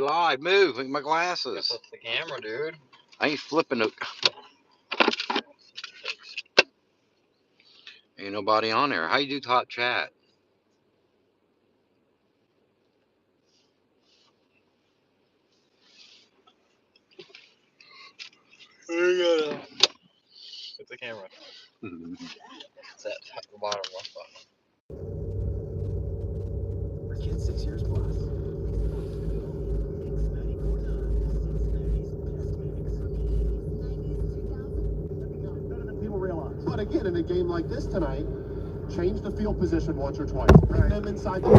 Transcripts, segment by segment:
live. Move. Look at my glasses. That's the camera, dude. I ain't flipping it. Ain't nobody on there. How you do top chat? It's the camera. It's that top the bottom left button. Our kid's 6 years plus. Better than people realize. But again, in a game like this tonight, change the field position once or twice. Bring Right. them inside the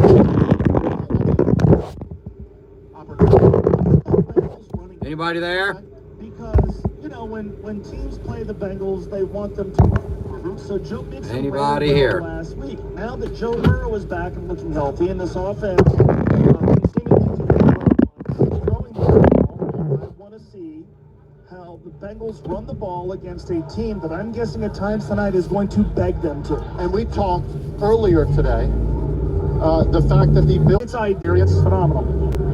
Anybody there? Because, you know, when teams play the Bengals, they want them to. So Joe Mixon Anybody ran here? well last week. Now that Joe Burrow is back and looking healthy, and this offense seemingly throwing the ball, I want to see how the Bengals run the ball against a team that I'm guessing at times tonight is going to beg them to. And we talked earlier today, the fact that the Bills It's experience phenomenal.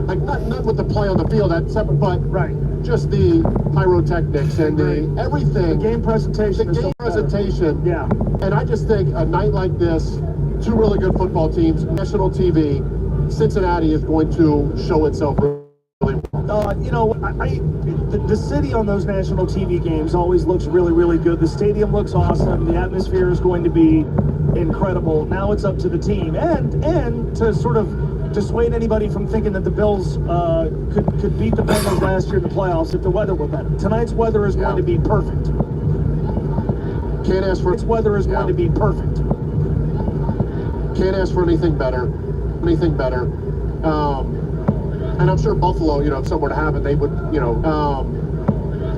like not with the play on the field, that's separate, but Right. just the pyrotechnics and everything. The game presentation. The is game so better. presentation. Yeah. And I just think a night like this, two really good football teams, national TV, Cincinnati is going to show itself really well. You know, the city on those national TV games always looks really, really good. The stadium looks awesome. The atmosphere is going to be incredible. Now it's up to the team and to sort of dissuade anybody from thinking that the Bills could beat the Bengals last year in the playoffs if the weather were better. Tonight's weather is going to be perfect. Can't ask for Its weather is going to be perfect. Can't ask for anything better. Anything better. And I'm sure Buffalo, you know, if somewhere to have it, they would, you know,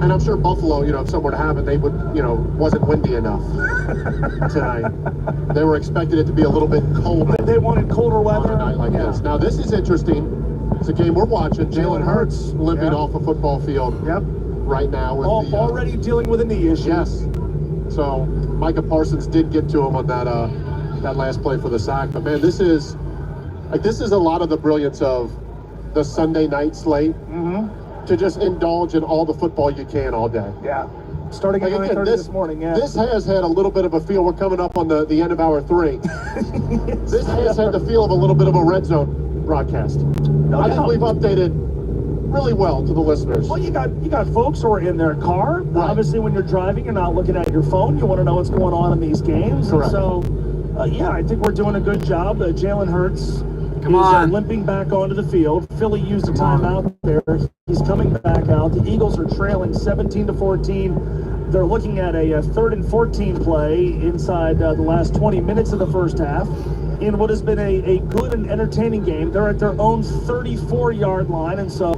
and I'm sure Buffalo, you know, if somewhere to have it, they would, you know, wasn't windy enough tonight. They were expecting it to be a little bit colder. They wanted colder weather. On a night like this. Now, this is interesting. It's a game we're watching. Jalen Hurts limping off a football field right now. With Already dealing with a knee issue. Yes. So, Micah Parsons did get to him on that last play for the sack. But, man, this is a lot of the brilliance of the Sunday night slate. To just indulge in all the football you can all day. Yeah. Starting at 9:30 this morning, yeah. This has had a little bit of a feel. We're coming up on the end of hour 3. This has had the feel of a little bit of a red zone broadcast. I think we've updated really well to the listeners. Well, you got folks who are in their car. Right. Obviously, when you're driving, you're not looking at your phone. You want to know what's going on in these games. Correct. And so, yeah, I think we're doing a good job. Jalen Hurts Come on. limping back onto the field. Philly used a timeout there. He's coming back out. The Eagles are trailing 17-14. They're looking at a 3rd and 14 play inside the last 20 minutes of the first half in what has been a good and entertaining game. They're at their own 34-yard line, and so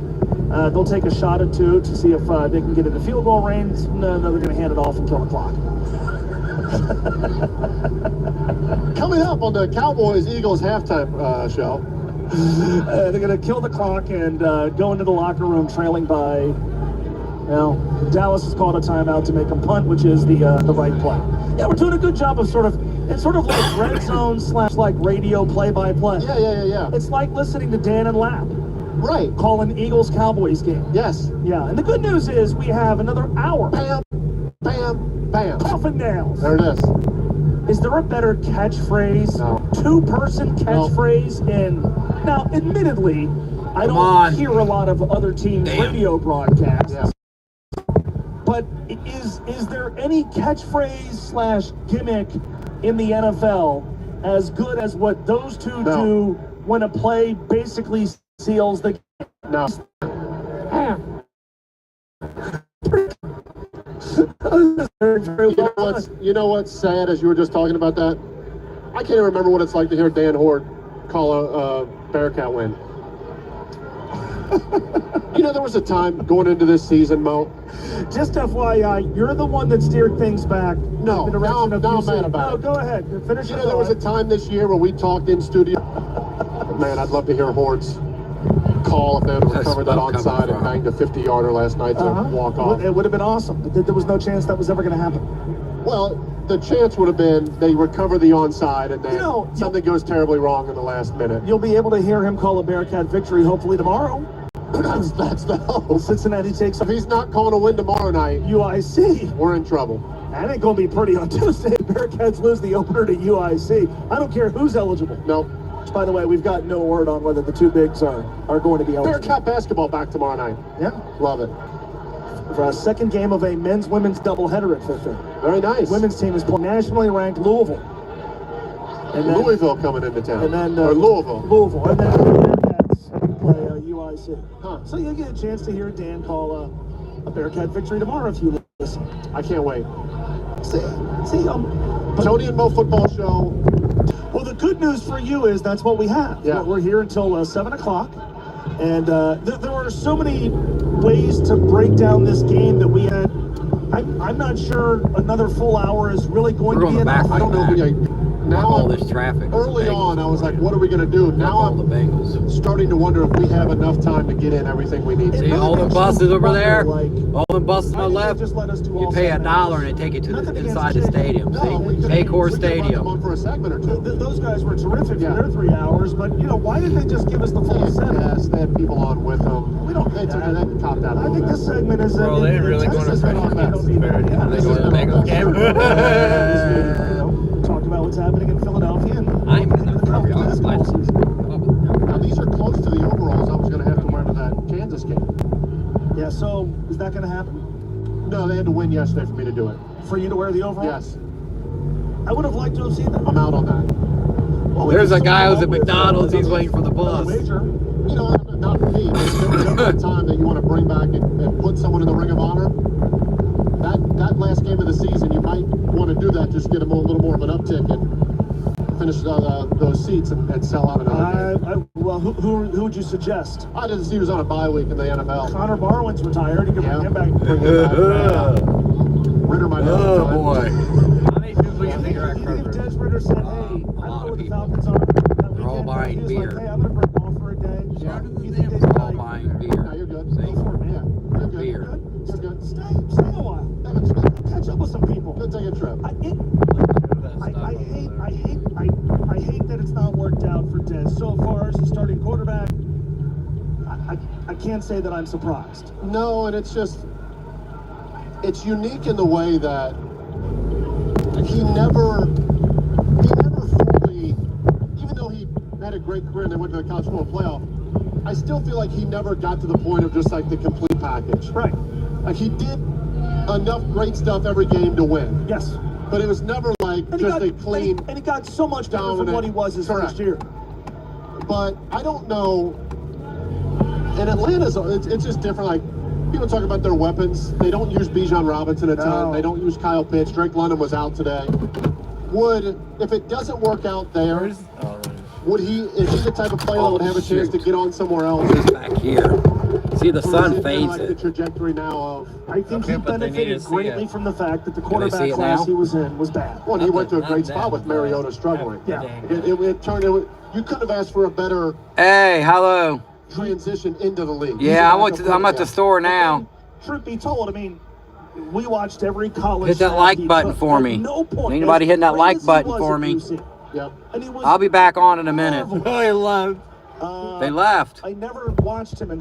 they'll take a shot or two to see if they can get into field goal range. No, they're going to hand it off and kill the clock. Coming up on the Cowboys-Eagles halftime show. They're going to kill the clock and go into the locker room trailing by, Dallas has called a timeout to make a punt, which is the right play. Yeah, we're doing a good job of it's sort of like red zone / like radio play-by-play. Yeah. It's like listening to Dan and Lap. Right. Calling Eagles-Cowboys game. Yes. Yeah, and the good news is we have another hour. Bam, bam, bam. Coffin nails. There it is. Is there a better catchphrase? No. Two-person catchphrase in... Now, admittedly, I don't hear a lot of other teams' radio broadcasts. Yeah. But is there any catchphrase / gimmick in the NFL as good as what those two do when a play basically seals the game? No. You know what's sad as you were just talking about that? I can't even remember what it's like to hear Dan Hort call a Bearcat win. You know, there was a time going into this season, Mo. Just FYI, you're the one that steered things back. No, now I'm mad about it. No, go ahead. Finish You know, there was a time this year where we talked in studio. Man, I'd love to hear Hort's call if they had recovered that onside and banged a 50-yarder last night to walk off. It would have been awesome, but there was no chance that was ever going to happen. Well, the chance would have been they recover the onside and then something goes terribly wrong in the last minute. You'll be able to hear him call a Bearcat victory hopefully tomorrow. That's the Well, hope. Cincinnati takes If he's not calling a win tomorrow night, UIC. we're in trouble. That ain't going to be pretty on Tuesday. Bearcats lose the opener to UIC. I don't care who's eligible. No. By the way, we've got no word on whether the two bigs are going to be eligible. Bearcat basketball back tomorrow night. Yeah. Love it. For a second game of a men's-women's doubleheader at Fifth Third. Very nice. Women's team is playing nationally ranked Louisville. And then, Louisville coming into town. And then or Louisville. Louisville. And then the Bearcats play UIC. Huh. So you'll get a chance to hear Dan call a Bearcat victory tomorrow if you listen. I can't wait. See, Tony and Mo football show. well, the good news for you is that's what we have. Yeah. We're here until 7 o'clock. And there were so many ways to break down this game that we had. I'm not sure another full hour is really going We're to be on the enough. back I don't know who now all this traffic. early on I was like, what are we going to do? Now all the I'm Bengals. starting to wonder if we have enough time to get in everything we need. See all the buses over there? Like, All the buses on the left? just let us do You all pay segments. $1 and they take you to Nothing the against inside the the stadium. No, See? we Paycor could run them Stadium. on for a segment or two. Those guys were terrific Yeah. for their 3 hours, but why didn't they just give us the full segment? Yes, they had people on with them. We don't They need took that. that copped out. I think this segment is Bro, they really going to special special guests. They go to the Bengals game. Talk about what's happening in Philadelphia and I ain't been there for college basketball season. Now these are close to the overalls I was going to have to wear to that Kansas game. Yeah, so is that going to happen No, they had to win yesterday for me to do it. for you to wear the overall? Yes, I would have liked to have seen that. I'm out on that. Well, we There's can a guy still who's at come up with, McDonald's. He's waiting for the another bus. wager. You know, not for me. But there was a time that you want to bring back and put someone in the Ring of Honor. That last game of the season, you might want to do that, just get them a little more of an uptick and finish those seats and sell out another game. Well, who would you suggest? I didn't see he was on a bye week in the NFL. Connor Barwin's retired. You can Yeah. bring him back. Bring him back. Ritter might have Oh time. boy. How many people you think are at Even if Kroger? Des Ritter said, hey, I don't know what the Falcons are. They're all buying beer. Like, hey, I'm going to break off for a day. Yeah. You think they'd They're all buy- buying No, beer. you're good. See? Go for it, man. Yeah, you're good. Beer. You're good. Stay a while. Catch up with some people. Good take a trip. I hate that it's not worked out for Des. So far as the starting quarterback, I can't say that I'm surprised. No, and it's unique in the way that he never fully, even though he had a great career and they went to the college football playoff, I still feel like he never got to the point of just like the complete package. Right. Like he did enough great stuff every game to win, Yes. but it was never like And just a clean. and he got so much better from dominant- what he was his Correct. first year. But I don't know. In Atlanta's, it's just different. Like people talk about their weapons. They don't use Bijan Robinson a ton. No. They don't use Kyle Pitts. Drake London was out today. If it doesn't work out there, is he the type of player that would have a chance to get on somewhere else? He's back here. See, the Or is sun it kinda fades like the it. trajectory now of I think he Okay, but they need benefited to see greatly it. from the fact that the they see quarterback it class now? he was in was bad. well, he went to a Not great that, spot with but Mariota struggling. Yeah. It turned. You couldn't have asked for a better Hey, hello. transition into the league. Yeah, I'm at the store now. Truth be told, I mean, we watched every college. Hit that snap like he button took. for At me. No point. Anybody as hitting that great like as he button was for at me? UC, Yep. and he was I'll be back on in a minute. marvelous. I love. They left. I never watched him in